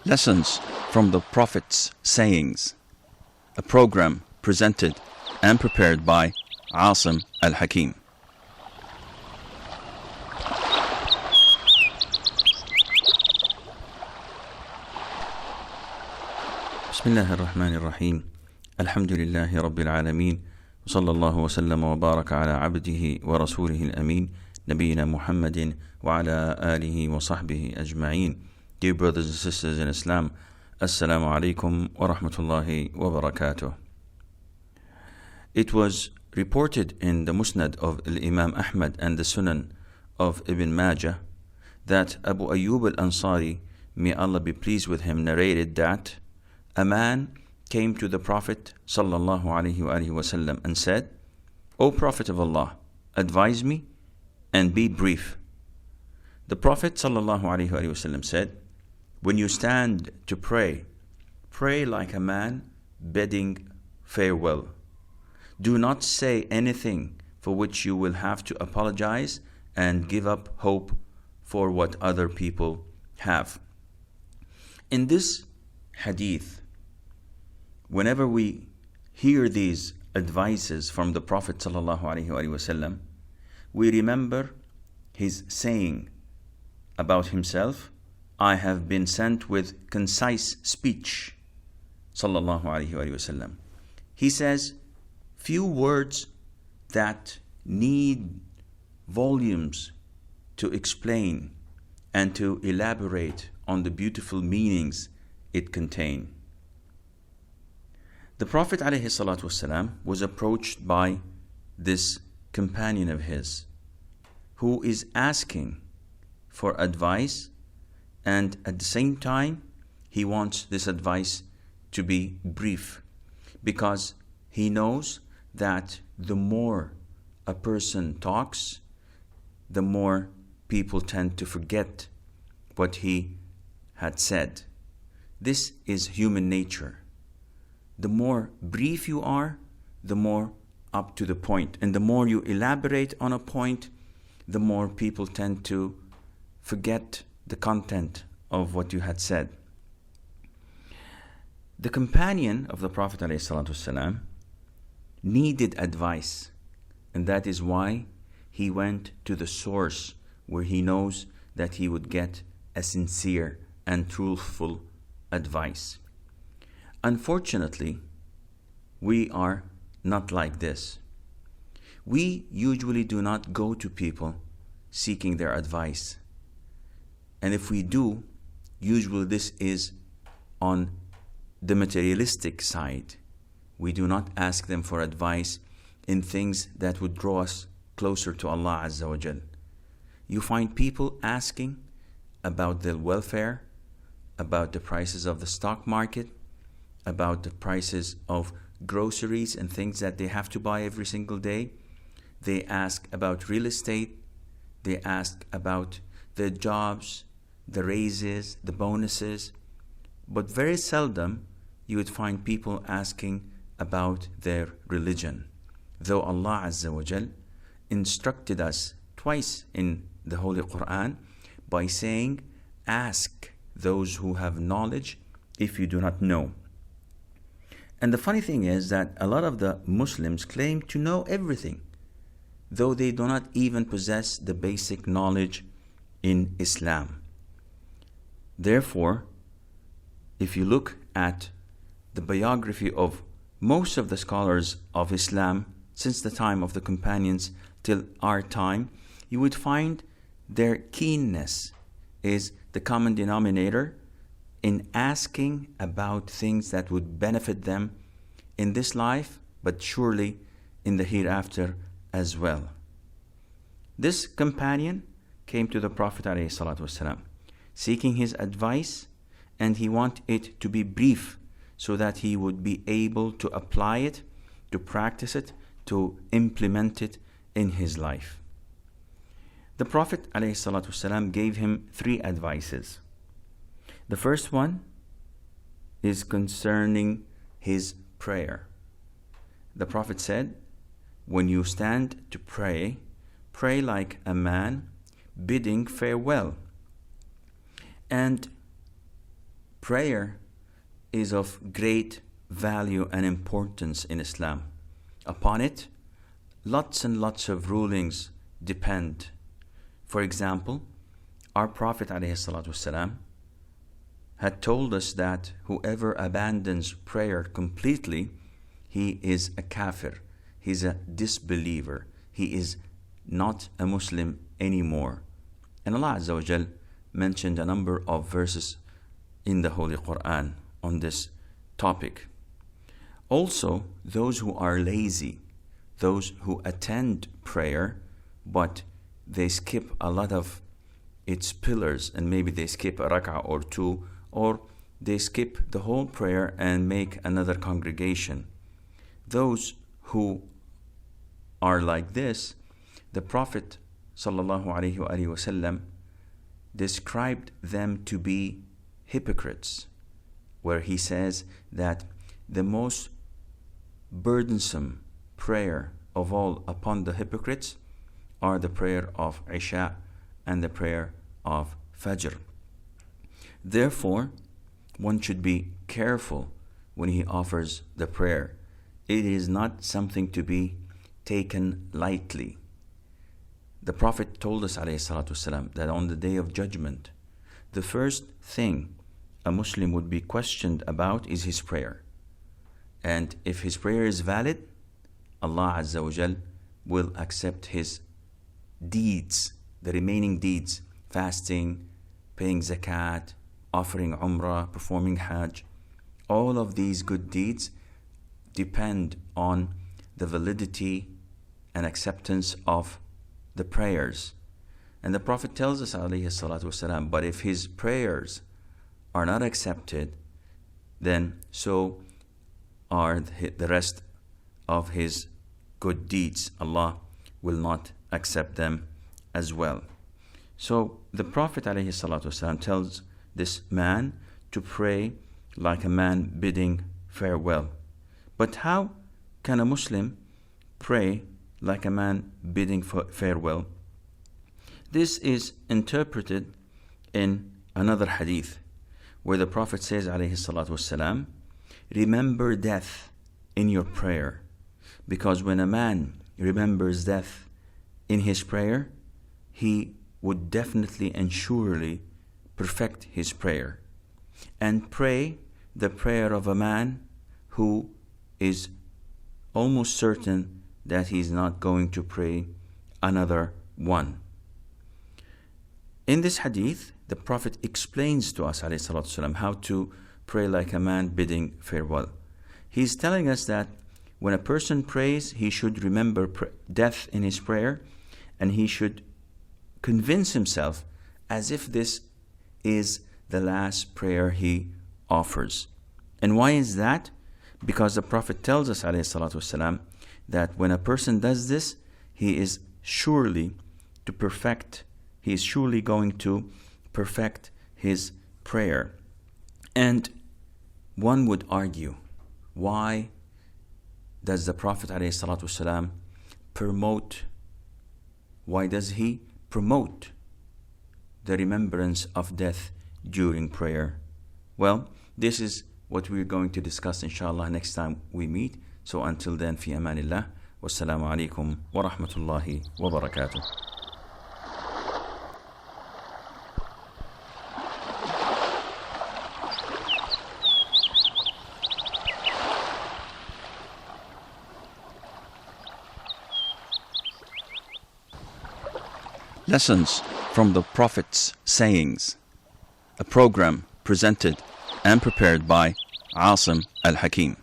Lessons from the Prophet's Sayings, a program presented and prepared by Asim Al-Hakim. بسم الله الرحمن الرحيم الحمد لله رب العالمين وصلى الله وسلم وبارك على عبده ورسوله الأمين نبينا محمد وعلى آله وصحبه أجمعين. Dear brothers and sisters in Islam, Assalamu alaikum wa rahmatullahi wa barakatuh. It was reported in the Musnad of Imam Ahmad and the Sunan of Ibn Majah that Abu Ayyub al-Ansari, may Allah be pleased with him, narrated that a man came to the Prophet sallallahu alaihi wasallam and said, "O Prophet of Allah, advise me and be brief." The Prophet sallallahu alaihi wasallam said, "When you stand to pray, pray like a man bidding farewell. Do not say anything for which you will have to apologize and give up hope for what other people have." In this hadith, whenever we hear these advices from the Prophet sallallahu alaihi wasallam, we remember his saying about himself, "I have been sent with concise speech." Sallallahu alaihi wasallam. He says few words that need volumes to explain and to elaborate on the beautiful meanings it contains. The Prophet ﷺ was approached by this companion of his who is asking for advice, and at the same time he wants this advice to be brief, because he knows that the more a person talks, the more people tend to forget what he had said. This is human nature. The more brief you are, the more up to the point. And the more you elaborate on a point, the more people tend to forget the content of what you had said. The companion of the Prophet ﷺ needed advice, and that is why he went to the source where he knows that he would get a sincere and truthful advice. Unfortunately, we are not like this. We usually do not go to people seeking their advice. And if we do, usually this is on the materialistic side. We do not ask them for advice in things that would draw us closer to Allah Azza wa Jal. You find people asking about their welfare, about the prices of the stock market, about the prices of groceries and things that they have to buy every single day. They ask about real estate. They ask about their jobs, the raises, the bonuses. But very seldom you would find people asking about their religion. Though Allah Azza wa Jal instructed us twice in the Holy Quran by saying, "Ask those who have knowledge if you do not know." And the funny thing is that a lot of the Muslims claim to know everything, though they do not even possess the basic knowledge in Islam. Therefore, if you look at the biography of most of the scholars of Islam since the time of the companions till our time, you would find their keenness is the common denominator in asking about things that would benefit them in this life, but surely in the hereafter as well. This companion came to the Prophet ﷺ seeking his advice, and he wanted it to be brief so that he would be able to apply it, to practice it, to implement it in his life. The Prophet ﷺ gave him three advices. The first one is concerning his prayer. The Prophet said, "When you stand to pray, pray like a man bidding farewell." And prayer is of great value and importance in Islam. Upon it, lots and lots of rulings depend. For example, our Prophet ﷺ had told us that whoever abandons prayer completely, he is a kafir, he's a disbeliever, he is not a Muslim anymore. And Allah Azza wa Jal mentioned a number of verses in the Holy Quran on this topic. Also, those who are lazy, those who attend prayer, but they skip a lot of its pillars, and maybe they skip a rak'ah or two, or they skip the whole prayer and make another congregation. Those who are like this, the Prophet ﷺ described them to be hypocrites, where he says that the most burdensome prayer of all upon the hypocrites are the prayer of Isha and the prayer of Fajr. Therefore, one should be careful when he offers the prayer. It is not something to be taken lightly. The Prophet told us ﷺ that on the Day of Judgment, the first thing a Muslim would be questioned about is his prayer. And if his prayer is valid, Allah Azza wa Jal will accept his deeds, the remaining deeds, fasting, paying zakat, offering umrah, performing hajj. All of these good deeds depend on the validity and acceptance of the prayers. And the Prophet tells us, alayhi salatu wasalam, but if his prayers are not accepted, then so are the rest of his good deeds. Allah will not accept them as well. So the Prophet ﷺ tells this man to pray like a man bidding farewell. But how can a Muslim pray like a man bidding farewell? This is interpreted in another hadith where the Prophet says ﷺ, remember death in your prayer, because when a man remembers death in his prayer, he would definitely and surely perfect his prayer and pray the prayer of a man who is almost certain that he's not going to pray another one. In this hadith, the Prophet explains to us ﷺ how to pray like a man bidding farewell. He's telling us that when a person prays, he should remember death in his prayer, and he should convince himself as if this is the last prayer he offers. And why is that? Because the Prophet tells us ﷺ that when a person does this, he is surely going to perfect his prayer. And one would argue, why does the Prophet ﷺ why does he promote the remembrance of death during prayer? Well, this is what we're going to discuss inshallah next time we meet. So until then, fi amanillah, wassalamu alaikum wa rahmatullahi wa barakatuh. Lessons from the Prophet's Sayings, a program presented and prepared by Asim Al-Hakim.